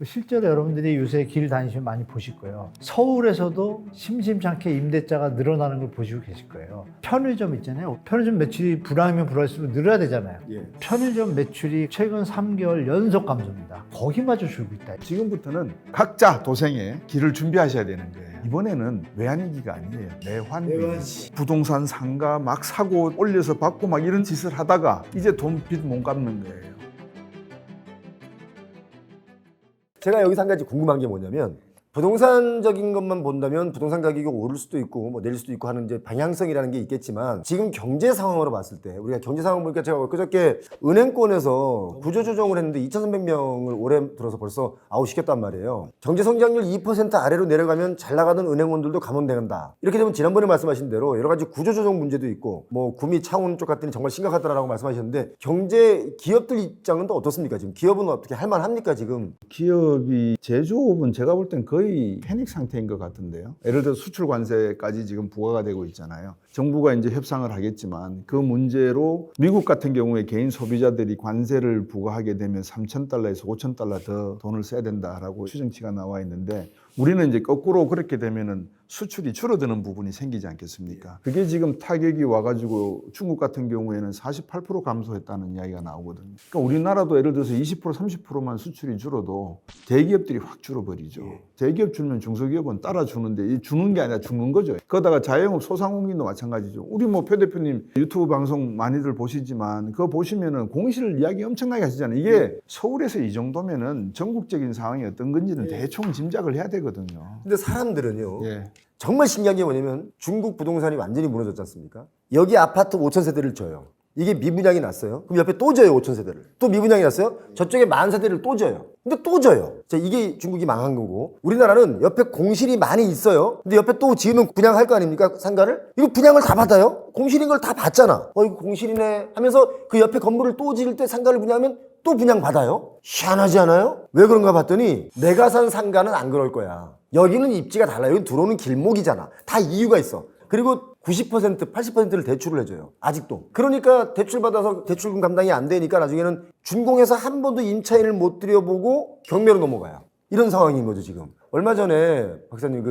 실제로 여러분들이 요새 길 다니시면 많이 보실 거예요. 서울에서도 심심찮게 임대차가 늘어나는 걸 보시고 계실 거예요. 편의점 있잖아요. 편의점 매출이 불황이면 불황일수록 늘어야 되잖아요. 예. 편의점 매출이 최근 3개월 연속 감소입니다. 거기마저 줄고 있다. 지금부터는 각자 도생에 길을 준비하셔야 되는 거예요. 이번에는 외환위기가 아니에요. 내환위기. 부동산 상가 막 사고 올려서 받고 막 이런 짓을 하다가 이제 돈 빚 못 갚는 거예요. 제가 여기서 한 가지 궁금한 게 뭐냐면 부동산적인 것만 본다면 부동산 가격이 오를 수도 있고 뭐 내릴 수도 있고 하는 이제 방향성이라는 게 있겠지만 지금 경제 상황으로 봤을 때 우리가 경제 상황 보니까 제가 그저께 은행권에서 구조조정을 했는데 2,300명을 올해 들어서 벌써 아웃시켰단 말이에요. 경제 성장률 2% 아래로 내려가면 잘 나가던 은행원들도 감원된다. 이렇게 되면 지난번에 말씀하신 대로 여러 가지 구조조정 문제도 있고 뭐 구미 창원 쪽 같더니 정말 심각하다라고 말씀하셨는데 경제 기업들 입장은 또 어떻습니까? 지금 기업은 어떻게 할 만합니까 지금? 기업이 제조업은 제가 볼 땐 거의 패닉 상태인 것 같은데요. 예를 들어 수출 관세까지 지금 부과가 되고 있잖아요. 정부가 이제 협상을 하겠지만 그 문제로 미국 같은 경우에 개인 소비자들이 관세를 부과하게 되면 3,000달러에서 5,000달러 더 돈을 써야 된다라고 추정치가 나와 있는데 우리는 이제 거꾸로 그렇게 되면은 수출이 줄어드는 부분이 생기지 않겠습니까? 그게 지금 타격이 와가지고 중국 같은 경우에는 48% 감소했다는 이야기가 나오거든요. 그러니까 우리나라도 예를 들어서 20% 30%만 수출이 줄어도 대기업들이 확 줄어버리죠. 대기업 줄면 중소기업은 따라주는데 이 주는 게 아니라 죽는 거죠. 그러다가 자영업 소상공인도 마찬가지죠. 우리 뭐 표 대표님 유튜브 방송 많이들 보시지만 그거 보시면은 공실 이야기 엄청나게 하시잖아요. 이게 서울에서 이 정도면은 전국적인 상황이 어떤 건지는 대충 짐작을 해야 되거든요. 근데 사람들은요. 예. 정말 신기한 게 뭐냐면 중국 부동산이 완전히 무너졌지 않습니까? 여기 아파트 5,000세대를 줘요. 이게 미분양이 났어요. 그럼 옆에 또 줘요 5,000세대를. 또 미분양이 났어요. 저쪽에 10,000세대를 또 줘요. 근데 또 줘요. 자, 이게 중국이 망한 거고 우리나라는 옆에 공실이 많이 있어요. 근데 옆에 또 지으면 분양할 거 아닙니까? 상가를? 이거 분양을 다 받아요? 공실인 걸 다 받잖아. 이거 공실이네 하면서 그 옆에 건물을 또 지을 때 상가를 분양하면 또 분양 받아요? 희한하지 않아요? 왜 그런가 봤더니 내가 산 상가는 안 그럴 거야. 여기는 입지가 달라요. 여기 들어오는 길목이잖아. 다 이유가 있어. 그리고 90%, 80%를 대출을 해줘요. 아직도. 그러니까 대출 받아서 대출금 감당이 안 되니까 나중에는 준공해서 한 번도 임차인을 못 들여보고 경매로 넘어가요. 이런 상황인 거죠, 지금. 얼마 전에 박사님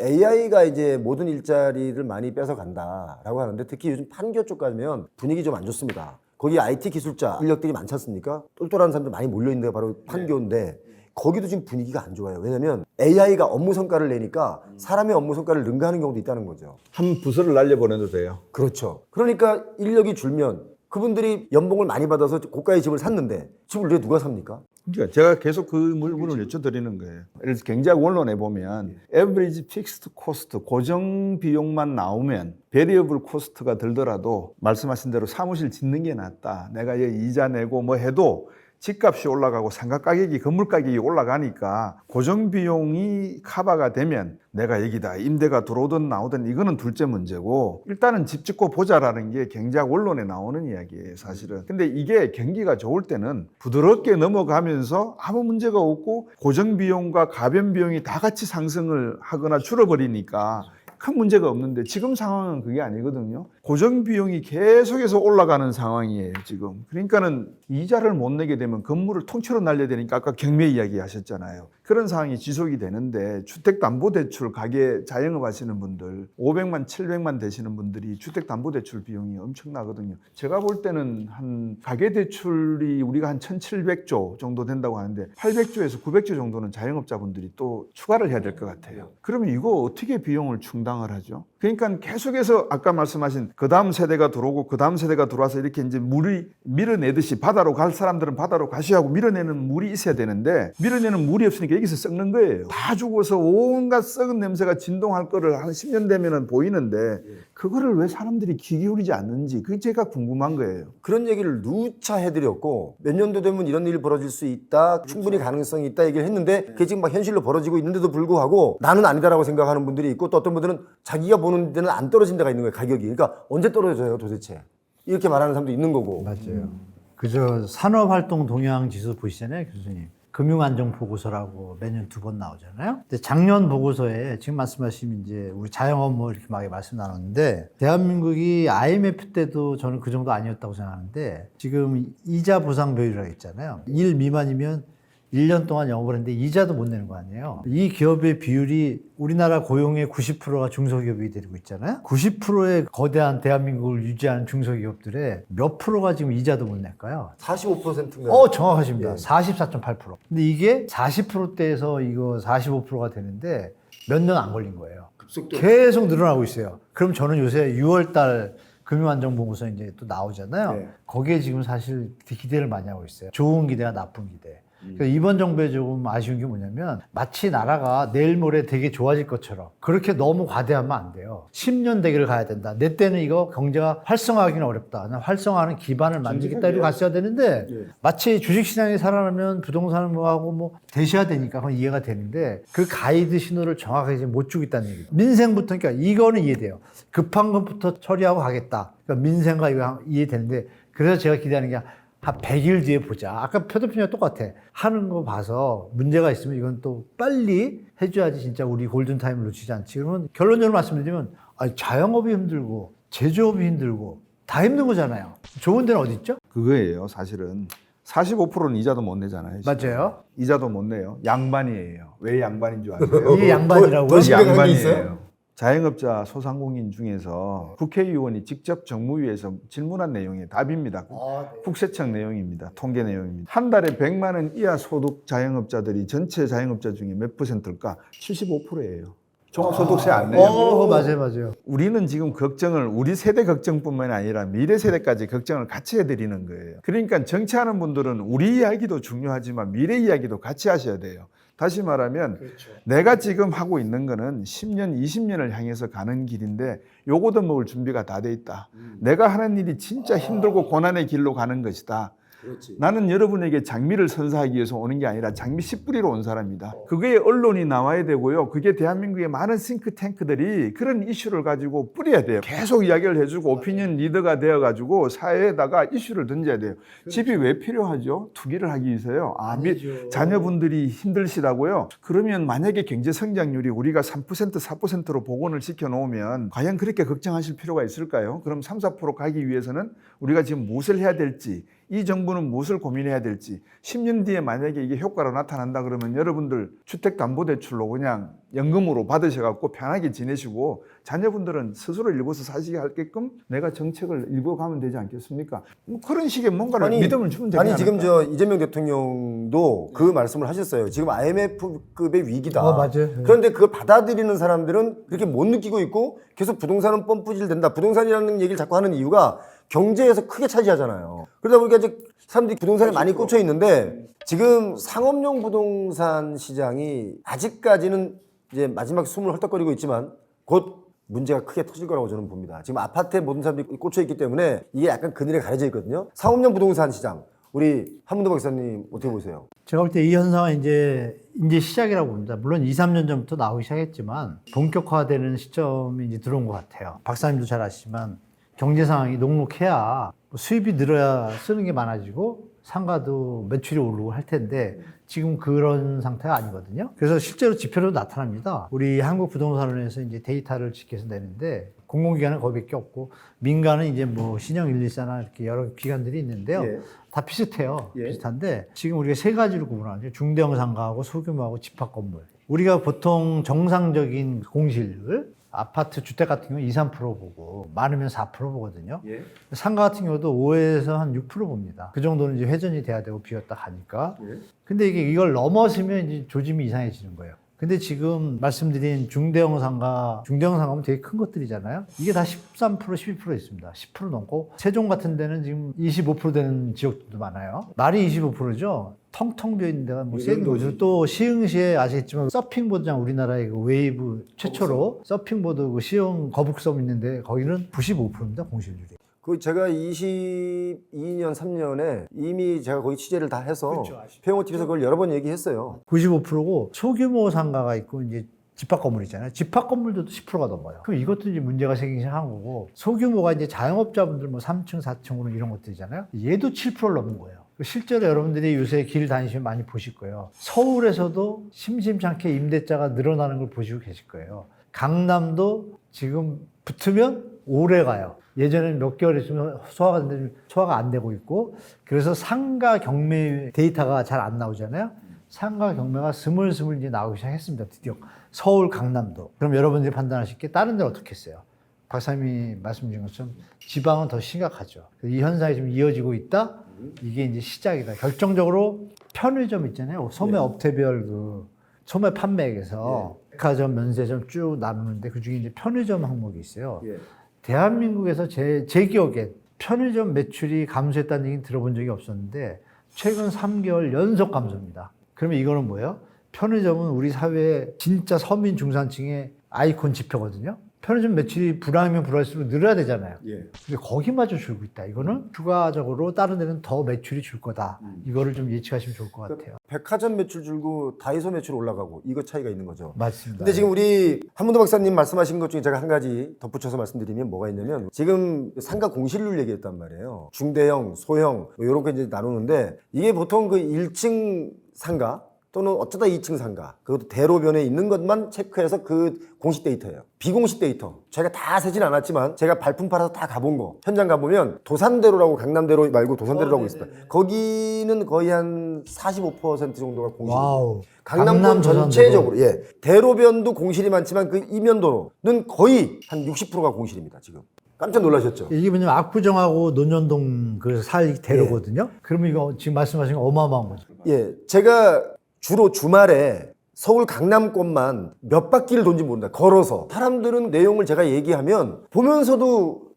AI가 이제 모든 일자리를 많이 뺏어 간다라고 하는데 특히 요즘 판교 쪽 가면 분위기 좀 안 좋습니다. 거기 IT 기술자 인력들이 많지 않습니까? 똘똘한 사람들 많이 몰려있는 데가 바로 판교인데 거기도 지금 분위기가 안 좋아요. 왜냐면 AI가 업무 성과를 내니까 사람의 업무 성과를 능가하는 경우도 있다는 거죠. 한 부서를 날려보내도 돼요. 그렇죠. 그러니까 인력이 줄면 그분들이 연봉을 많이 받아서 고가의 집을 샀는데 집을 왜 누가 삽니까? 그러니까 제가 계속 그 물건을 여쭤드리는 거예요. 예를 들어서 경제학 원론에 보면 average fixed cost, 고정 비용만 나오면 variable cost가 들더라도 말씀하신 대로 사무실 짓는 게 낫다. 내가 이자 내고 뭐 해도 집값이 올라가고 상가 가격이 건물 가격이 올라가니까 고정 비용이 커버가 되면 내가 여기다 임대가 들어오든 나오든 이거는 둘째 문제고 일단은 집 짓고 보자라는 게 경제학 원론에 나오는 이야기예요, 사실은. 근데 이게 경기가 좋을 때는 부드럽게 넘어가면서 아무 문제가 없고 고정 비용과 가변 비용이 다 같이 상승을 하거나 줄어버리니까 큰 문제가 없는데 지금 상황은 그게 아니거든요. 고정 비용이 계속해서 올라가는 상황이에요, 지금. 그러니까는 이자를 못 내게 되면 건물을 통째로 날려야 되니까 아까 경매 이야기 하셨잖아요. 그런 상황이 지속이 되는데 주택담보대출 가게 자영업 하시는 분들 500만, 700만 되시는 분들이 주택담보대출 비용이 엄청나거든요. 제가 볼 때는 한 가계대출이 우리가 한 1,700조 정도 된다고 하는데 800조에서 900조 정도는 자영업자분들이 또 추가를 해야 될 것 같아요. 그러면 이거 어떻게 비용을 충당을 하죠? 그러니까 계속해서 아까 말씀하신 그 다음 세대가 들어오고 그 다음 세대가 들어와서 이렇게 이제 물이 밀어내듯이 바다로 갈 사람들은 바다로 가시하고 밀어내는 물이 있어야 되는데 밀어내는 물이 없으니까 여기서 썩는 거예요. 다 죽어서 온갖 썩은 냄새가 진동할 거를 한 10년 되면은 보이는데 그거를 왜 사람들이 귀 기울이지 않는지 그게 제가 궁금한 거예요. 그런 얘기를 누차 해드렸고 몇 년도 되면 이런 일이 벌어질 수 있다. 충분히 가능성이 있다 얘기를 했는데 그게 지금 막 현실로 벌어지고 있는데도 불구하고 나는 아니다라고 생각하는 분들이 있고 또 어떤 분들은 자기가 보는 데는 안 떨어진 데가 있는 거예요. 가격이. 그러니까 언제 떨어져요 도대체. 이렇게 말하는 사람도 있는 거고. 맞아요. 그저 산업활동 동향 지수 보시잖아요, 교수님. 금융안정보고서라고 매년 2번 나오잖아요. 근데 작년 보고서에 지금 말씀하신 이제 우리 자영업 뭐 이렇게 막 말씀 나눴는데 대한민국이 IMF 때도 저는 그 정도 아니었다고 생각하는데 지금 이자 보상 비율이라고 있잖아요. 1 미만이면 1년 동안 영업을 했는데 이자도 못 내는 거 아니에요. 이 기업의 비율이 우리나라 고용의 90%가 중소기업이 되고 있잖아요. 90%의 거대한 대한민국을 유지하는 중소기업들의 몇 프로가 지금 이자도 못 낼까요? 45%인가? 정확하십니다. 예. 44.8%. 근데 이게 40%대에서 이거 45%가 되는데 몇 년 안 걸린 거예요. 급속도. 계속 늘어나고 있어요. 그럼 저는 요새 6월 달 금융안정보고서 이제 또 나오잖아요. 네. 거기에 지금 사실 기대를 많이 하고 있어요. 좋은 기대와 나쁜 기대. 그러니까 이번 정부에 조금 아쉬운 게 뭐냐면 마치 나라가 내일 모레 되게 좋아질 것처럼 그렇게 너무 과대하면 안 돼요. 10년 대기를 가야 된다. 내 때는 이거 경제가 활성화하기는 어렵다. 활성화하는 기반을 만들겠다 이러고 갔어야 되는데 마치 주식시장이 살아나면 부동산을 뭐하고 뭐 대셔야 되니까 그건 이해가 되는데 그 가이드 신호를 정확하게 지금 못 주고 있다는 얘기죠. 민생부터 그러니까 이거는 이해돼요. 급한 것부터 처리하고 가겠다. 그러니까 민생과 이거 이해되는데 그래서 제가 기대하는 게 한 100일 뒤에 보자. 아까 표대표님과 똑같아. 하는 거 봐서 문제가 있으면 이건 또 빨리 해줘야지 진짜 우리 골든타임을 놓치지 않지. 그러면 결론적으로 말씀드리면 자영업이 힘들고 제조업이 힘들고 다 힘든 거잖아요. 좋은 데는 어디 있죠? 그거예요. 사실은 45%는 이자도 못 내잖아요. 지금. 맞아요. 이자도 못 내요. 양반이에요. 왜 양반인 줄 아세요? 이게 양반이라고요? 더 심각한 게 있어요? 양반이에요. 자영업자 소상공인 중에서 국회의원이 직접 정무위에서 질문한 내용이 답입니다. 국세청 내용입니다. 통계 내용입니다. 한 달에 100만 원 이하 소득 자영업자들이 전체 자영업자 중에 몇 %일까? 75%예요. 종합소득세 안 내요. 맞아요. 우리는 지금 걱정을 우리 세대 걱정뿐만 아니라 미래 세대까지 걱정을 같이 해드리는 거예요. 그러니까 정치하는 분들은 우리 이야기도 중요하지만 미래 이야기도 같이 하셔야 돼요. 다시 말하면 내가 지금 하고 있는 거는 10년, 20년을 향해서 가는 길인데 요거도 먹을 준비가 다 돼 있다. 내가 하는 일이 진짜 힘들고 고난의 길로 가는 것이다. 그렇지. 나는 여러분에게 장미를 선사하기 위해서 오는 게 아니라 장미 씨 뿌리로 온 사람이다. 그게 언론이 나와야 되고요. 그게 대한민국의 많은 싱크탱크들이 그런 이슈를 가지고 뿌려야 돼요. 계속 이야기를 해주고 오피니언 리더가 되어가지고 사회에다가 이슈를 던져야 돼요. 집이 왜 필요하죠? 투기를 하기 위해서요. 자녀분들이 힘들시다고요? 그러면 만약에 경제 성장률이 우리가 3%, 4%로 복원을 시켜놓으면 과연 그렇게 걱정하실 필요가 있을까요? 그럼 3, 4% 가기 위해서는 우리가 지금 무엇을 해야 될지 이 정부는 무엇을 고민해야 될지 10년 뒤에 만약에 이게 효과로 나타난다 그러면 여러분들 주택담보대출로 그냥 연금으로 받으셔갖고 편하게 지내시고 자녀분들은 스스로 일궈서 사시게 할게끔 내가 정책을 읽어가면 되지 않겠습니까? 뭐 그런 식의 뭔가를 믿음을 주면 되지 않을까? 지금 저 이재명 대통령도 그 말씀을 하셨어요. 지금 IMF급의 위기다. 맞아요. 그런데 그걸 받아들이는 사람들은 그렇게 못 느끼고 있고 계속 부동산은 펌프질 된다. 부동산이라는 얘기를 자꾸 하는 이유가 경제에서 크게 차지하잖아요. 그러다 보니까 이제 사람들이 부동산에 많이 꽂혀 있는데 지금 상업용 부동산 시장이 아직까지는 이제 마지막 숨을 헐떡거리고 있지만 곧 문제가 크게 터질 거라고 저는 봅니다. 지금 아파트에 모든 사람들이 꽂혀 있기 때문에 이게 약간 그늘에 가려져 있거든요. 상업용 부동산 시장 우리 한문도 박사님 어떻게 보세요? 제가 볼 때 이 현상은 이제 시작이라고 봅니다. 물론 2, 3년 전부터 나오기 시작했지만 본격화되는 시점이 이제 들어온 것 같아요. 박사님도 잘 아시지만 경제 상황이 녹록해야 수입이 늘어야 쓰는 게 많아지고 상가도 매출이 오르고 할 텐데 지금 그런 상태가 아니거든요. 그래서 실제로 지표로 나타납니다. 우리 한국부동산원에서 이제 데이터를 집계해서 내는데 공공기관은 거기밖에 없고 민간은 이제 뭐 신영 114나 이렇게 여러 기관들이 있는데요. 다 비슷해요. 비슷한데 지금 우리가 세 가지로 구분하죠. 중대형 상가하고 소규모하고 집합 건물. 우리가 보통 정상적인 공실을 아파트 주택 같은 경우 2, 3% 보고 많으면 4% 보거든요. 상가 같은 경우도 5에서 한 6% 봅니다. 그 정도는 이제 회전이 돼야 되고 비었다 가니까. 근데 이걸 넘어서면 이제 조짐이 이상해지는 거예요. 근데 지금 말씀드린 중대형 상가면 되게 큰 것들이잖아요. 이게 다 13%, 12% 있습니다. 10% 넘고 세종 같은 데는 지금 25% 되는 지역도 많아요. 말이 25%죠. 텅텅 비어 있는 데가 뭐 센 거죠. 또 시흥시에 아시겠지만 서핑보드장 우리나라의 그 웨이브 최초로 서핑보드 그 시흥 거북섬 있는데 거기는 95%입니다. 공실률이. 그 제가 22년, 3년에 이미 제가 거기 취재를 다 해서 페어모티브에서 그걸 여러 번 얘기했어요. 95%고 소규모 상가가 있고 이제 집합 건물이잖아요. 집합 건물도 10%가 넘어요. 그럼 이것도 이제 문제가 생기기 시작한 거고 소규모가 이제 자영업자분들 뭐 3층, 4층으로 이런 것들이잖아요. 얘도 7%를 넘은 거예요. 실제로 여러분들이 요새 길 다니시면 많이 보실 거예요. 서울에서도 심심찮게 임대차가 늘어나는 걸 보시고 계실 거예요. 강남도 지금 붙으면 오래 가요. 예전에는 몇 개월 있으면 소화가 안 되고 있고 그래서 상가 경매 데이터가 잘 안 나오잖아요. 상가 경매가 스물스물 이제 나오기 시작했습니다. 드디어 서울, 강남도. 그럼 여러분들이 판단하실 게 다른 데는 어떻게 했어요? 박사님이 말씀 주신 것처럼 지방은 더 심각하죠. 이 현상이 좀 이어지고 있다. 이게 이제 시작이다. 결정적으로 편의점 있잖아요. 소매 업태별 그 소매 판매액에서 백화점, 면세점 쭉 나누는데 그 중에 이제 편의점 항목이 있어요. 대한민국에서 제 기억에 편의점 매출이 감소했다는 얘기는 들어본 적이 없었는데 최근 3개월 연속 감소입니다. 그러면 이거는 뭐예요? 편의점은 우리 사회의 진짜 서민 중산층의 아이콘 지표거든요. 편의점 매출이 불황이면 불황일수록 늘어야 되잖아요. 근데 거기마저 줄고 있다. 이거는 추가적으로 다른 데는 더 매출이 줄 거다. 이거를 좀 예측하시면 좋을 것 같아요. 백화점 매출 줄고 다이소 매출 올라가고 이거 차이가 있는 거죠. 맞습니다. 근데 지금 우리 한문도 박사님 말씀하신 것 중에 제가 한 가지 덧붙여서 말씀드리면 뭐가 있냐면 지금 상가 공실률 얘기했단 말이에요. 중대형, 소형 뭐 이런 거 이제 나누는데 이게 보통 그 1층 상가 또는 어쩌다 2층 상가 그것도 대로변에 있는 것만 체크해서 그 공식 데이터예요. 비공식 데이터 제가 다 세진 않았지만 제가 발품 팔아서 다 가본 거 현장 가보면 도산대로라고 강남대로 말고 도산대로라고 있습니다. 거기는 거의 한 45% 정도가 공실입니다. 와우. 강남권 강남 전체적으로 대로변도 공실이 많지만 그 이면도로는 거의 한 60%가 공실입니다. 지금 깜짝 놀라셨죠? 이게 뭐냐면 압구정하고 논현동 그 사이 대로거든요. 그러면 이거 지금 말씀하신 거 어마어마한 거죠. 제가 주로 주말에 서울 강남권만 몇 바퀴를 돈지 모른다. 걸어서. 사람들은 내용을 제가 얘기하면 보면서도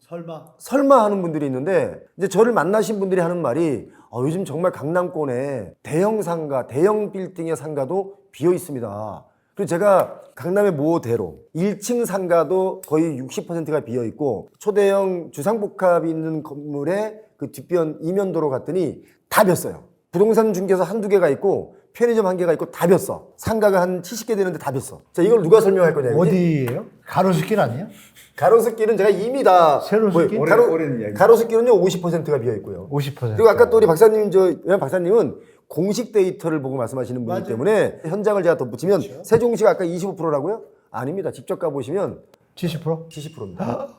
설마 하는 분들이 있는데 이제 저를 만나신 분들이 하는 말이 요즘 정말 강남권에 대형 상가, 대형 빌딩의 상가도 비어 있습니다. 그리고 제가 강남의 모 대로 1층 상가도 거의 60%가 비어 있고 초대형 주상복합이 있는 건물에 그 뒷변 이면도로 갔더니 다 비었어요. 부동산 중개사 한두 개가 있고 편의점 한 개가 있고 다 비었어. 상가가 한 70개 되는데 다 비었어. 자, 이걸 누가 설명할 거냐? 어디예요? 가로수길 아니에요? 가로수길은 제가 이미 다 새로운 수길? 가로수길은요 50%가 비어 있고요. 50%. 그리고 아까 또 우리 박사님 왜냐면 박사님은 공식 데이터를 보고 말씀하시는 분이기 때문에 현장을 제가 덧붙이면 세종시가 아까 25%라고요? 아닙니다. 직접 가보시면 70%? 70%입니다.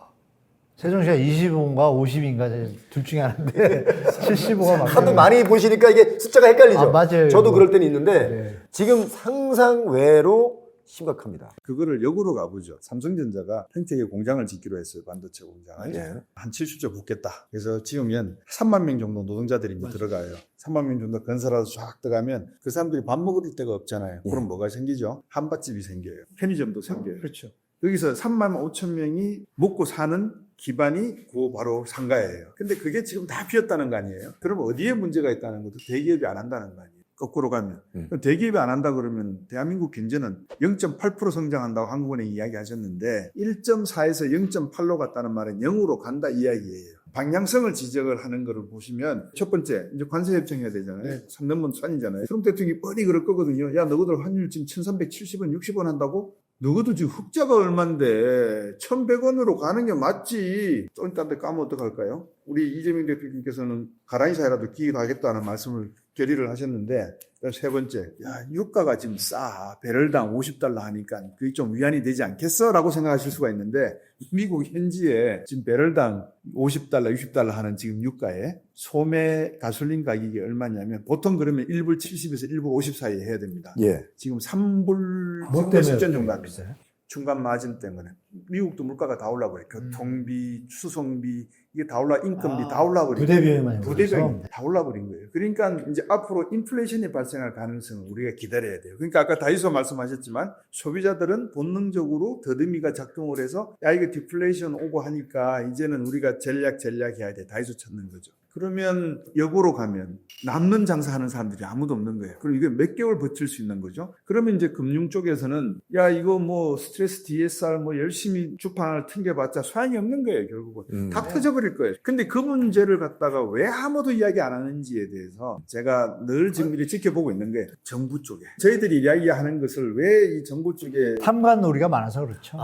세종시가 25인가 50인가 둘 중에 하나인데 75가 맞아요. 하도 많이 보시니까 이게 숫자가 헷갈리죠. 맞아요. 저도 그럴 때는 있는데 지금 상상 외로 심각합니다. 그거를 역으로 가보죠. 삼성전자가 평택에 공장을 짓기로 했어요. 반도체 공장을. 한 70조 붙겠다. 그래서 지으면 3만 명 정도 노동자들이 이제 들어가요. 3만 명 정도 건설하러 쫙 들어가면 그 사람들이 밥 먹을 데가 없잖아요. 그럼 뭐가 생기죠? 한밭집이 생겨요. 편의점도 생겨요. 그렇죠. 여기서 3만 5천 명이 먹고 사는 기반이 그 바로 상가예요. 근데 그게 지금 다 비었다는 거 아니에요? 그럼 어디에 문제가 있다는 것도 대기업이 안 한다는 거 아니에요? 거꾸로 가면. 그럼 대기업이 안 한다 그러면 대한민국 경제는 0.8% 성장한다고 한국은행이 이야기하셨는데 1.4에서 0.8로 갔다는 말은 0으로 간다 이야기예요. 방향성을 지적을 하는 것을 보시면 첫 번째 이제 관세 협정해야 되잖아요. 3년만 선이잖아요. 트럼프 대통령이 뻔히 그럴 거거든요. 야 너희들 환율 지금 1370원 60원 한다고? 너희도 지금 흑자가 얼만데 1100원으로 가는 게 맞지. 좀 이따 까면 어떡할까요? 우리 이재명 대표님께서는 가라니 사이라도 기획하겠다는 말씀을 결의를 하셨는데 세 번째, 야 유가가 지금 싸. 배럴당 50달러 하니까 그게 좀 위안이 되지 않겠어? 라고 생각하실 수가 있는데 미국 현지에 지금 배럴당 50달러, 60달러 하는 지금 유가에 소매 가솔린 가격이 얼마냐면 보통 그러면 1불 70에서 1불 50 사이에 해야 됩니다. 지금 3불 뭐 때문에 수준 정도 합니다. 비싸요? 중간 마진 때문에. 미국도 물가가 다 올라버려요. 교통비, 수송비, 이게 다 올라, 인건비 다 올라버리고. 부대비용만 부대비용이 다 올라버린 거예요. 그러니까 이제 앞으로 인플레이션이 발생할 가능성을 우리가 기다려야 돼요. 그러니까 아까 다이소 말씀하셨지만 소비자들은 본능적으로 더듬이가 작동을 해서 야, 이거 디플레이션 오고 하니까 이제는 우리가 전략해야 돼. 다이소 찾는 거죠. 그러면 역으로 가면 남는 장사하는 사람들이 아무도 없는 거예요. 그럼 이게 몇 개월 버틸 수 있는 거죠. 그러면 이제 금융 쪽에서는 야 이거 뭐 스트레스 DSR 뭐 열심히 주판을 튕겨봤자 소용이 없는 거예요. 결국은 다 터져버릴 거예요. 근데 그 문제를 갖다가 왜 아무도 이야기 안 하는지에 대해서 제가 늘 지금 이렇게 지켜보고 있는 게 정부 쪽에 저희들이 이야기하는 것을 왜 이 정부 쪽에 탐관 놀이가 많아서 그렇죠.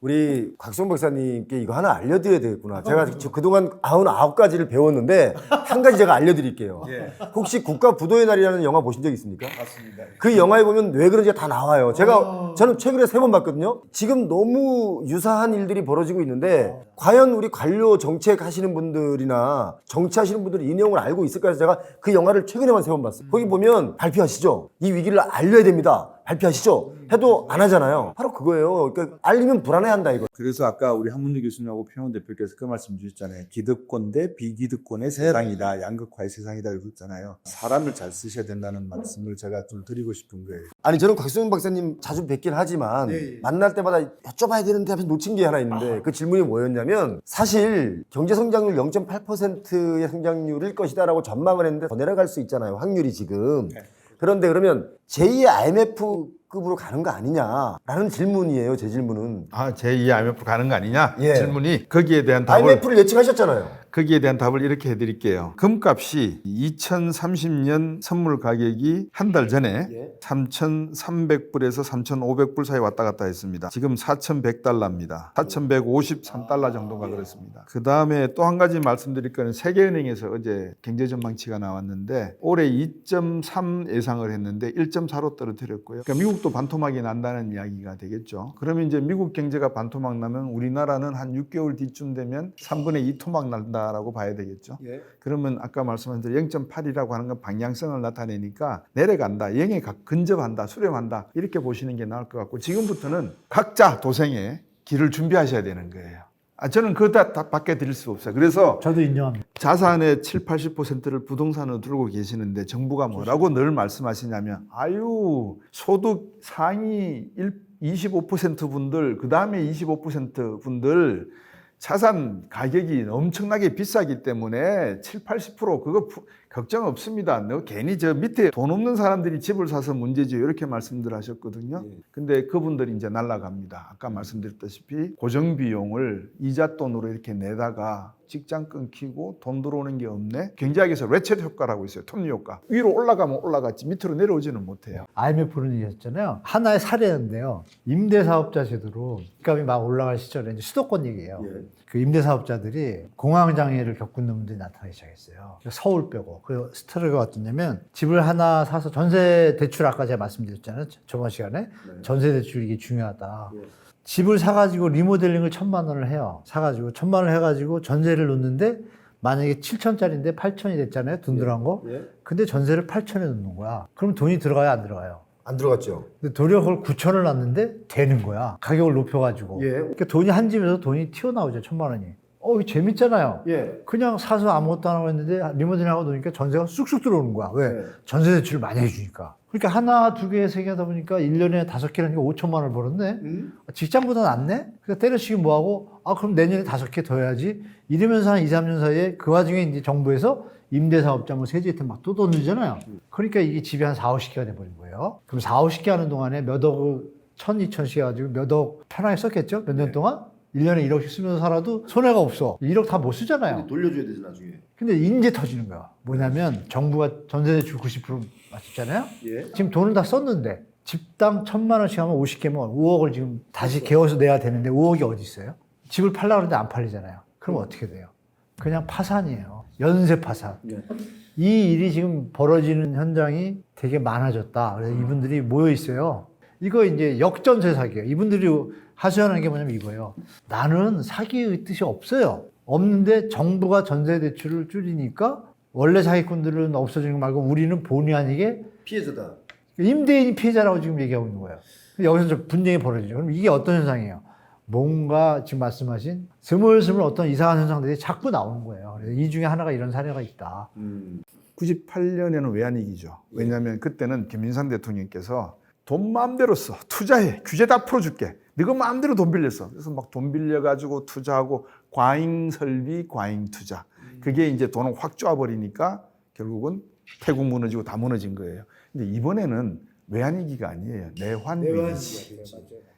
우리 곽수홍 박사님께 이거 하나 알려드려야 되겠구나. 제가 그동안 99가지를 배웠는데 있는데 한 가지 제가 알려드릴게요. 혹시 국가 부도의 날이라는 영화 보신 적 있습니까? 맞습니다. 그 영화에 보면 왜 그런지가 다 나와요. 저는 최근에 3번 봤거든요. 지금 너무 유사한 일들이 벌어지고 있는데 과연 우리 관료 정책 하시는 분들이나 정치하시는 분들이 이 내용을 알고 있을까 해서 제가 그 영화를 최근에만 3번 봤어요. 거기 보면 발표하시죠. 이 위기를 알려야 됩니다. 발표하시죠. 해도 안 하잖아요. 바로 그거예요. 그러니까 알리면 불안해한다 이거. 그래서 아까 우리 한문주 교수님하고 표현 대표께서 그 말씀 주셨잖아요. 기득권 대 비기득권의 세상이다. 양극화의 세상이다. 그랬잖아요. 사람을 잘 쓰셔야 된다는 말씀을 제가 좀 드리고 싶은 거예요. 아니 저는 곽수영 박사님 자주 뵙긴 하지만 만날 때마다 여쭤봐야 되는데 하면서 놓친 게 하나 있는데 그 질문이 뭐였냐면 사실 경제 성장률 0.8%의 성장률일 것이다라고 전망을 했는데 더 내려갈 수 있잖아요. 확률이 지금. 그런데 그러면 제2의 IMF급으로 가는 거 아니냐라는 질문이에요. 제 질문은. 제2의 IMF 가는 거 아니냐? 예. 질문이 거기에 대한 답을 IMF를 예측하셨잖아요. 거기에 대한 답을 이렇게 해드릴게요. 금값이 2030년 선물 가격이 한 달 전에 3,300불에서 3,500불 사이 왔다 갔다 했습니다. 지금 4,100달러입니다. 4,153달러 정도가 그렇습니다. 그 다음에 또 한 가지 말씀드릴 거는 세계은행에서 어제 경제 전망치가 나왔는데 올해 2.3 예상을 했는데 1.4로 떨어뜨렸고요. 그러니까 미국도 반토막이 난다는 이야기가 되겠죠. 그러면 이제 미국 경제가 반토막 나면 우리나라는 한 6개월 뒤쯤 되면 3분의 2 토막 난다. 라고 봐야 되겠죠. 그러면 아까 말씀하신 대로 0.8이라고 하는 건 방향성을 나타내니까 내려간다, 0에 근접한다, 수렴한다 이렇게 보시는 게 나을 것 같고 지금부터는 각자 도생에 길을 준비하셔야 되는 거예요. 저는 그거 다 밖에 드릴 수 없어요. 그래서 저도 인정합니다. 자산의 7, 80%를 부동산으로 들고 계시는데 정부가 뭐라고 늘 말씀하시냐면 소득 상위 25% 분들 그 다음에 25% 분들 자산 가격이 엄청나게 비싸기 때문에 7, 80% 그거 걱정 없습니다. 너 괜히 저 밑에 돈 없는 사람들이 집을 사서 문제죠. 이렇게 말씀들 하셨거든요. 근데 그분들이 이제 날아갑니다. 아까 말씀드렸다시피 고정비용을 이자 돈으로 이렇게 내다가 직장 끊기고 돈 들어오는 게 없네. 경제학에서 레쳇 효과라고 있어요. 톱니 효과. 위로 올라가면 올라갔지 밑으로 내려오지는 못해요. IMF는 얘기했잖아요. 하나의 사례인데요. 임대사업자 제도로 집값이 막 올라갈 시절에 이제 수도권 얘기예요. 그 임대사업자들이 공황장애를 겪는 놈들이 나타나기 시작했어요. 서울 빼고. 그 스토리가 어떠냐면 집을 하나 사서 전세 대출 아까 제가 말씀드렸잖아요. 저번 시간에. 전세 대출 이게 중요하다. 집을 사가지고 리모델링을 1,000만 원을 해요. 사가지고 1,000만 원을 해가지고 전세를 놓는데 만약에 7천짜리인데 8천이 됐잖아요. 돈 들어간 거. 근데 전세를 8천에 놓는 거야. 그럼 돈이 들어가요? 안 들어가요? 안 들어갔죠. 근데 도리어 그걸 9천을 놨는데 되는 거야. 가격을 높여가지고. 그러니까 돈이 한 집에서 돈이 튀어나오죠. 1,000만 원이. 이거 재밌잖아요. 그냥 사서 아무것도 안 하고 했는데 리모델링하고 놓으니까 전세가 쑥쑥 들어오는 거야. 왜? 전세 대출을 많이 해주니까. 그러니까 하나, 두 개, 세 개 하다 보니까 1년에 5개라니까 5천만 원을 벌었네? 직장보다 낫네? 그러니까 때려치기 뭐하고, 그럼 내년에 5개 더 해야지. 이러면서 한 2, 3년 사이에 그 와중에 이제 정부에서 임대사업자 뭐 세제 혜택 막 또 던지잖아요. 그러니까 이게 집이 한 4, 50개가 돼버린 거예요. 그럼 4, 50개 하는 동안에 몇 억을 1,000, 2천씩 해가지고 몇 억 편하게 썼겠죠? 몇 년 동안? 1년에 1억씩 쓰면서 살아도 손해가 없어. 1억 다 못 쓰잖아요. 돌려줘야 되지 나중에. 근데 이제 터지는 거야. 뭐냐면 정부가 전세대출 90% 맞췄잖아요. 지금 돈을 다 썼는데 집당 1,000만 원씩 하면 50개면 5억을 지금 다시 개어서 내야 되는데 5억이 어디 있어요? 집을 팔려고 하는데 안 팔리잖아요. 그럼 어떻게 돼요? 그냥 파산이에요. 연쇄 파산. 이 일이 지금 벌어지는 현장이 되게 많아졌다. 그래서 이분들이 모여 있어요. 이거 이제 역전세 사기예요. 이분들이 하소연하는 게 뭐냐면 이거예요. 나는 사기의 뜻이 없어요. 없는데 정부가 전세 대출을 줄이니까 원래 사기꾼들은 없어지는 거 말고 우리는 본의 아니게 피해자다. 임대인이 피해자라고 지금 얘기하고 있는 거예요. 여기서 분쟁이 벌어지죠. 그럼 이게 어떤 현상이에요? 뭔가 지금 말씀하신 스물스물 어떤 이상한 현상들이 자꾸 나오는 거예요. 그래서 이 중에 하나가 이런 사례가 있다. 98년에는 외환위기죠. 왜냐하면 그때는 김일성 대통령께서 돈 마음대로 써. 투자해. 규제 다 풀어줄게. 너가 마음대로 돈 빌렸어. 그래서 막 돈 빌려가지고 투자하고 과잉 설비, 과잉 투자. 그게 이제 돈을 확 쪼아버리니까 결국은 태국 무너지고 다 무너진 거예요. 근데 이번에는 외환위기가 아니에요. 내환위기.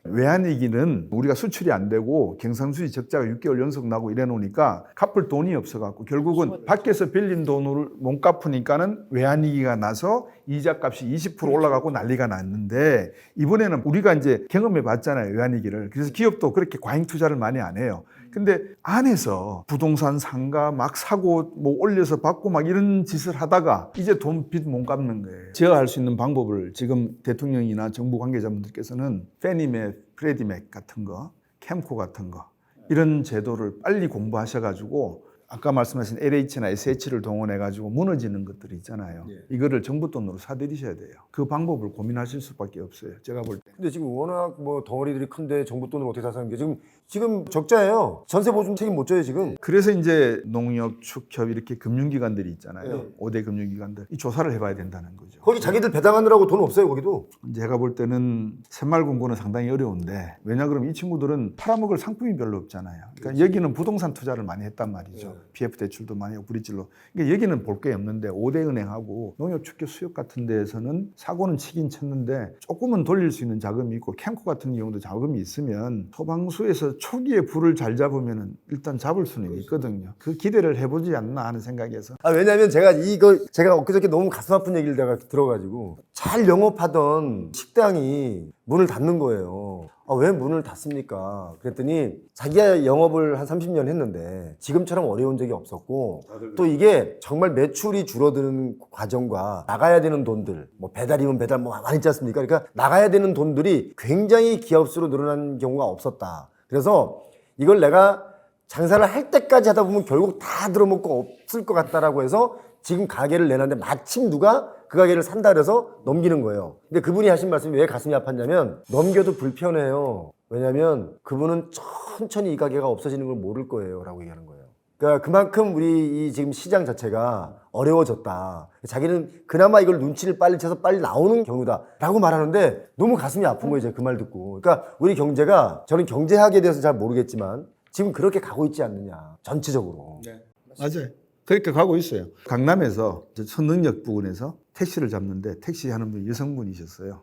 외환위기는 우리가 수출이 안 되고 경상수지 적자가 6개월 연속 나고 이래 놓으니까 갚을 돈이 없어갖고 결국은 밖에서 빌린 돈을 못 갚으니까는 외환위기가 나서 이자값이 20% 올라가고 난리가 났는데 이번에는 우리가 이제 경험해 봤잖아요. 외환위기를. 그래서 기업도 그렇게 과잉 투자를 많이 안 해요. 근데 안에서 부동산 상가 막 사고 뭐 올려서 받고 막 이런 짓을 하다가 이제 돈 빚 못 갚는 거예요. 제가 할 수 있는 방법을 지금 대통령이나 정부 관계자분들께서는 페니맥, 프레디맥 같은 거, 캠코 같은 거 이런 제도를 빨리 공부하셔가지고 아까 말씀하신 LH나 SH를 동원해가지고 무너지는 것들이 있잖아요. 이거를 정부 돈으로 사들이셔야 돼요. 그 방법을 고민하실 수밖에 없어요. 제가 볼 때. 근데 지금 워낙 뭐 덩어리들이 큰데 정부 돈을 어떻게 다 사는 게 지금 적자예요. 전세 보증 책임 못 져요 지금. 그래서 이제 농협, 축협 이렇게 금융기관들이 있잖아요. 5대 금융기관들. 이 조사를 해봐야 된다는 거죠. 거기 자기들 배당하느라고 돈 없어요 거기도. 제가 볼 때는 새마을금고는 상당히 어려운데 왜냐 그러면 이 친구들은 팔아먹을 상품이 별로 없잖아요. 그러니까 여기는 부동산 투자를 많이 했단 말이죠. PF 대출도 많이 하고 브릿지로. 그러니까 여기는 볼 게 없는데 5대 은행하고 농협, 축협, 수협 같은 데에서는 사고는 치긴 쳤는데 조금은 돌릴 수 있는 자금이 있고 캠코 같은 경우도 자금이 있으면 소방수에서 초기에 불을 잘 잡으면 일단 잡을 수는 있거든요. 그 기대를 해보지 않나 하는 생각에서. 왜냐면 제가 엊그저께 너무 가슴 아픈 얘기를 내가 들어가지고 잘 영업하던 식당이 문을 닫는 거예요. 왜 문을 닫습니까? 그랬더니 자기가 영업을 한 30년 했는데 지금처럼 어려운 적이 없었고 또 이게 정말 매출이 줄어드는 과정과 나가야 되는 돈들 뭐 배달이면 배달 뭐 많이 있지 않습니까? 그러니까 나가야 되는 돈들이 굉장히 기업수로 늘어난 경우가 없었다. 그래서 이걸 내가 장사를 할 때까지 하다 보면 결국 다 들어먹고 없을 것 같다라고 해서 지금 가게를 내놨는데 마침 누가 그 가게를 산다 그래서 넘기는 거예요. 근데 그분이 하신 말씀이 왜 가슴이 아팠냐면 넘겨도 불편해요. 왜냐면 그분은 천천히 이 가게가 없어지는 걸 모를 거예요 라고 얘기하는 거예요. 그러니까 그만큼 우리 이 지금 시장 자체가 어려워졌다. 자기는 그나마 이걸 눈치를 빨리 채서 빨리 나오는 경우다 라고 말하는데 너무 가슴이 아픈 거예요. 제가 그 말 듣고. 그러니까 우리 경제가 저는 경제학에 대해서 잘 모르겠지만 지금 그렇게 가고 있지 않느냐 전체적으로. 네. 맞아요. 그렇게 가고 있어요. 강남에서 선능력 부근에서 택시를 잡는데 택시 하는 분이 여성분이셨어요.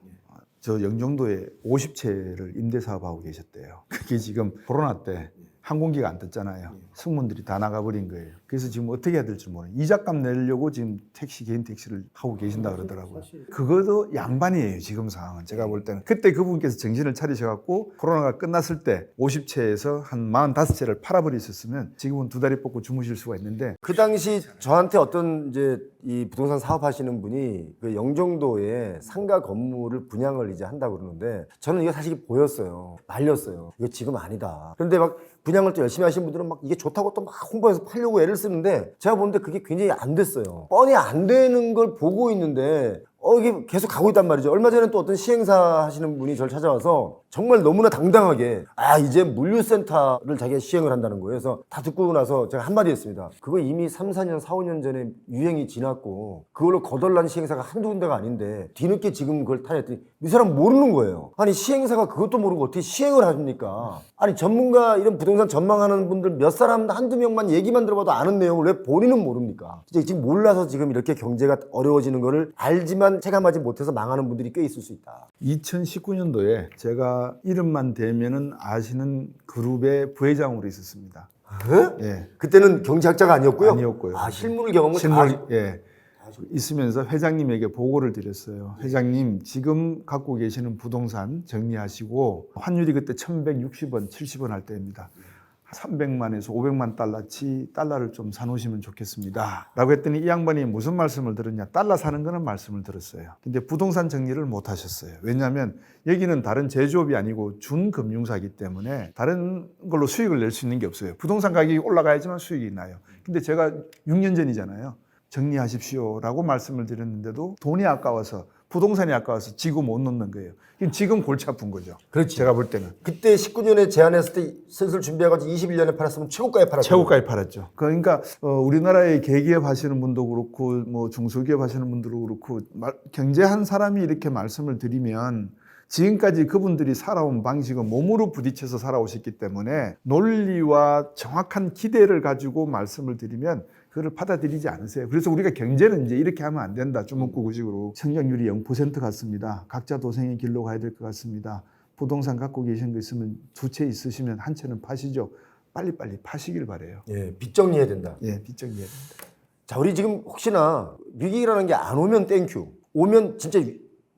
저 영종도에 50채를 임대 사업하고 계셨대요. 그게 지금 코로나 때 항공기가 안 떴잖아요. 승무원들이 다 나가버린 거예요. 그래서 지금 어떻게 해야 될지 모르겠어요. 이자값 내려고 지금 개인 택시를 하고 계신다 그러더라고요. 그것도 양반이에요, 지금 상황은. 제가 볼 때는. 그때 그분께서 정신을 차리셔갖고 코로나가 끝났을 때 50채에서 한 45채를 팔아버리셨으면 지금은 두 다리 뻗고 주무실 수가 있는데 그 당시 저한테 어떤 이제 이 부동산 사업하시는 분이 그 영종도에 상가 건물을 분양을 이제 한다고 그러는데 저는 이게 사실 보였어요. 말렸어요. 이거 지금 아니다. 그런데 막 분양을 또 열심히 하시는 분들은 막 이게 좋다고 또 막 홍보해서 팔려고 애를 쓰는데 제가 보는데 그게 굉장히 안 됐어요. 뻔히 안 되는 걸 보고 있는데 이게 계속 가고 있단 말이죠. 얼마 전에 또 어떤 시행사 하시는 분이 저를 찾아와서 정말 너무나 당당하게 이제 물류센터를 자기가 시행을 한다는 거예요. 그래서 다 듣고 나서 제가 한마디 했습니다. 그거 이미 3, 4년, 4, 5년 전에 유행이 지났고 그걸로 거덜난 시행사가 한두 군데가 아닌데 뒤늦게 지금 그걸 타냈더니 이 사람 모르는 거예요. 아니 시행사가 그것도 모르고 어떻게 시행을 합니까? 아니 전문가 이런 부동산 전망하는 분들 몇 사람 한두 명만 얘기만 들어봐도 아는 내용을 왜 본인은 모릅니까? 지금 몰라서 지금 이렇게 경제가 어려워지는 거를 알지만 체감하지 못해서 망하는 분들이 꽤 있을 수 있다. 2019년도에 제가 이름만 대면은 아시는 그룹의 부회장으로 있었습니다. 예. 그때는 경제학자가 아니었고요? 아니었고요. 실물 경험을 예. 있으면서 회장님에게 보고를 드렸어요. 회장님, 지금 갖고 계시는 부동산 정리하시고 환율이 그때 1160원, 70원 할 때입니다. 300만에서 500만 달러치 달러를 좀 사놓으시면 좋겠습니다 라고 했더니 이 양반이 무슨 말씀을 들었냐, 달러 사는 거는 말씀을 들었어요. 근데 부동산 정리를 못 하셨어요. 왜냐하면 여기는 다른 제조업이 아니고 준금융사이기 때문에 다른 걸로 수익을 낼 수 있는 게 없어요. 부동산 가격이 올라가야지만 수익이 나요. 근데 제가 6년 전이잖아요. 정리하십시오 라고 말씀을 드렸는데도 돈이 아까워서, 부동산이 아까워서 지고 못 놓는 거예요. 지금 골치 아픈 거죠. 그렇지. 제가 볼 때는. 그때 19년에 제안했을 때 슬슬 준비해가지고 21년에 팔았으면 최고가에 팔았죠. 최고가에 팔았죠. 그러니까 우리나라의 개기업 하시는 분도 그렇고 뭐 중소기업 하시는 분들도 그렇고 경제한 사람이 이렇게 말씀을 드리면 지금까지 그분들이 살아온 방식은 몸으로 부딪혀서 살아오셨기 때문에 논리와 정확한 기대를 가지고 말씀을 드리면 그걸 받아들이지 않으세요. 그래서 우리가 경제는 이제 이렇게 하면 안 된다. 주먹구구식으로. 성장률이 0% 같습니다. 각자 도생의 길로 가야 될 것 같습니다. 부동산 갖고 계신 거 있으면 두 채 있으시면 한 채는 파시죠. 빨리빨리 파시길 바래요. 빚 정리해야 된다. 빚 정리해야 된다. 자, 우리 지금 혹시나 위기라는 게 안 오면 땡큐, 오면 진짜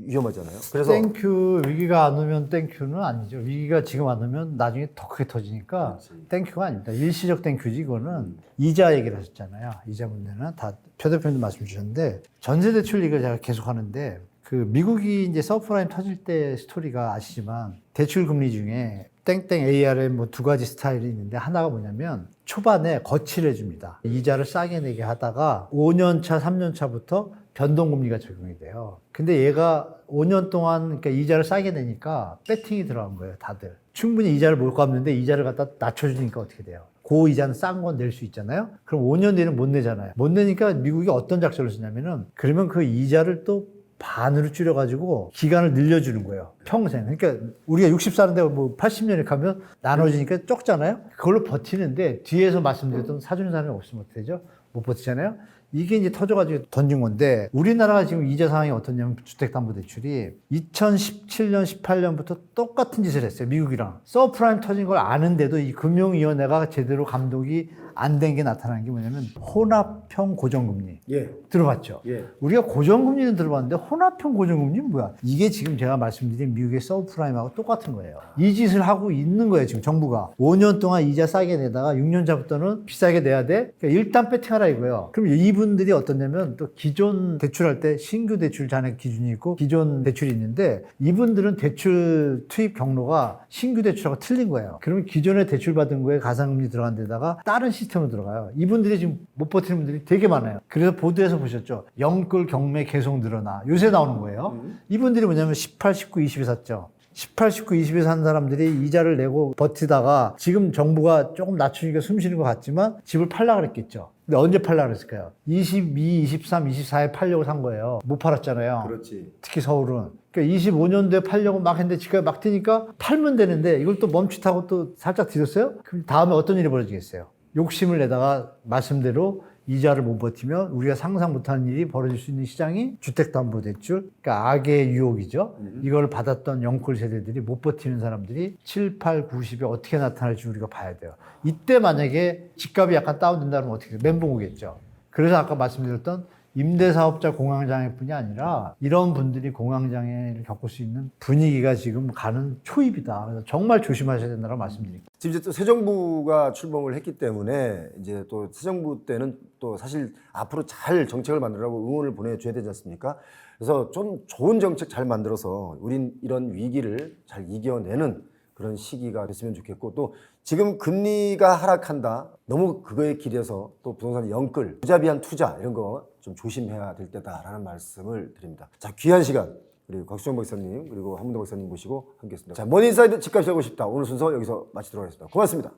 위험하잖아요. 그래서 땡큐 위기가 안 오면 땡큐는 아니죠. 위기가 지금 안 오면 나중에 더 크게 터지니까 땡큐가 아닙니다. 일시적 땡큐지 이거는. 이자 얘기를 하셨잖아요. 이자 문제는 다 표 대표님도 말씀 주셨는데 전세 대출 얘기를 제가 계속 하는데 그 미국이 이제 서프라임 터질 때 스토리가 아시지만 대출 금리 중에 땡땡 AR의 뭐 두 가지 스타일이 있는데 하나가 뭐냐면 초반에 거치를 해줍니다. 이자를 싸게 내게 하다가 5년 차, 3년 차부터 변동금리가 적용이 돼요. 근데 얘가 5년 동안 그러니까 이자를 싸게 내니까 배팅이 들어간 거예요, 다들. 충분히 이자를 못 갚는데 이자를 갖다 낮춰주니까 어떻게 돼요? 고이자는 싼 건 낼 수 있잖아요. 그럼 5년 뒤에는 못 내잖아요. 못 내니까 미국이 어떤 작전을 쓰냐면은 그러면 그 이자를 또 반으로 줄여가지고 기간을 늘려주는 거예요. 평생. 그러니까 우리가 60 사는데 뭐 80년에 가면 나눠지니까 적잖아요. 그걸로 버티는데 뒤에서 말씀드렸던 사주는 사람이 없으면 어떻게 되죠? 못 버티잖아요. 이게 이제 터져가지고 던진 건데 우리나라가 지금 이자 상황이 어떠냐면 주택담보대출이 2017년, 18년부터 똑같은 짓을 했어요. 미국이랑. 서프라임 터진 걸 아는데도 이 금융위원회가 제대로 감독이 안 된 게 나타나는 게 뭐냐면 혼합형 고정금리. 예. 들어봤죠? 예. 우리가 고정금리는 들어봤는데 혼합형 고정금리는 뭐야? 이게 지금 제가 말씀드린 미국의 서브프라임하고 똑같은 거예요. 이 짓을 하고 있는 거예요, 지금 정부가. 5년 동안 이자 싸게 내다가 6년 차부터는 비싸게 내야 돼? 그러니까 일단 배팅하라 이거예요. 그럼 이분들이 어떠냐면 또 기존 대출할 때 신규 대출 잔액 기준이 있고 기존 대출이 있는데 이분들은 대출 투입 경로가 신규 대출하고 틀린 거예요. 그러면 기존에 대출 받은 거에 가상금리 들어간 데다가 다른 시스템으로 들어가요. 이분들이 지금 못 버티는 분들이 되게 많아요. 그래서 보도에서 보셨죠? 영끌 경매 계속 늘어나. 요새 나오는 거예요. 이분들이 뭐냐면 18, 19, 20에 샀죠. 18, 19, 20에 산 사람들이 이자를 내고 버티다가 지금 정부가 조금 낮추니까 숨 쉬는 것 같지만 집을 팔라 그랬겠죠. 근데 언제 팔라 그랬을까요? 22, 23, 24에 팔려고 산 거예요. 못 팔았잖아요. 그렇지. 특히 서울은. 그러니까 25년도에 팔려고 막 했는데 집값이 막 뛰니까 팔면 되는데 이걸 또 멈칫하고 또 살짝 뒤졌어요? 그럼 다음에 어떤 일이 벌어지겠어요? 욕심을 내다가 말씀대로 이자를 못 버티면 우리가 상상 못하는 일이 벌어질 수 있는 시장이 주택담보대출, 그러니까 악의 유혹이죠. 이걸 받았던 영끌 세대들이 못 버티는 사람들이 7, 8, 90에 어떻게 나타날지 우리가 봐야 돼요. 이때 만약에 집값이 약간 다운된다면 어떻게 돼요? 멘붕 오겠죠. 그래서 아까 말씀드렸던 임대사업자 공황장애뿐이 아니라 이런 분들이 공황장애를 겪을 수 있는 분위기가 지금 가는 초입이다. 그래서 정말 조심하셔야 된다고 말씀드립니다. 지금 이제 또 새 정부가 출범을 했기 때문에 이제 또 새 정부 때는 또 사실 앞으로 잘 정책을 만들라고 응원을 보내줘야 되지 않습니까? 그래서 좀 좋은 정책 잘 만들어서 우린 이런 위기를 잘 이겨내는 그런 시기가 됐으면 좋겠고 또 지금 금리가 하락한다. 너무 그거에 기대서 또 부동산 영끌, 무자비한 투자 이런 거 좀 조심해야 될 때다라는 말씀을 드립니다. 자, 귀한 시간 그리고 곽수정 박사님 그리고 한문도 박사님 모시고 함께했습니다. 자, 머니인사이드 집값이 하고 싶다. 오늘 순서 여기서 마치도록 하겠습니다. 고맙습니다.